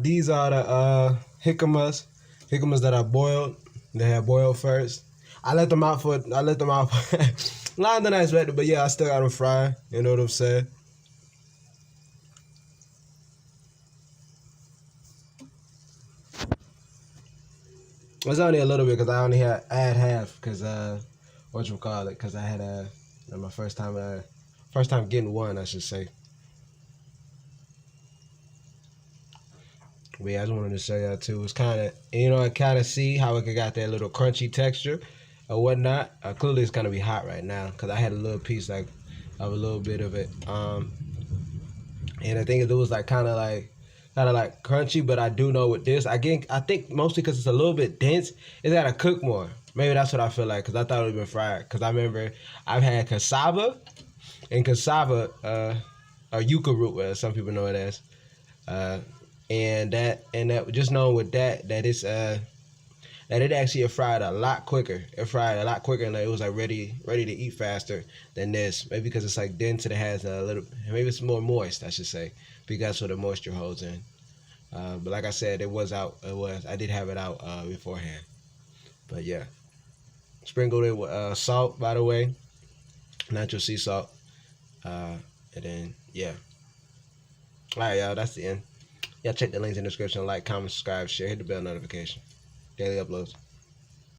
These are the jicamas that I boiled. They had boiled first. I let them out longer than I expected, but yeah, I still got them fried. You know what I'm saying? It's only a little bit because I had half because because I had my first time getting one, I should say. But yeah, I just wanted to show y'all too. It's kind of, I kind of see how it got that little crunchy texture or whatnot. Clearly it's gonna be hot right now because I had a little piece of a little bit of it. And I think it was kind of like crunchy, but I do know with this, I think mostly because it's a little bit dense, it's gotta cook more. Maybe that's what I feel like because I thought it would been fried. Because I remember I've had cassava or yuca root, as some people know it as. And that just knowing with that it's that it actually fried a lot quicker. It fried a lot quicker and it was ready to eat faster than this. Maybe because it's dense and it has a little, maybe it's more moist, I should say, because that's what the moisture holds in. But like I said, I did have it out beforehand. But yeah, sprinkled it with salt, by the way, natural sea salt, and then yeah. All right, y'all, that's the end. Y'all check the links in the description. Like, comment, subscribe, share, hit the bell notification. Daily uploads.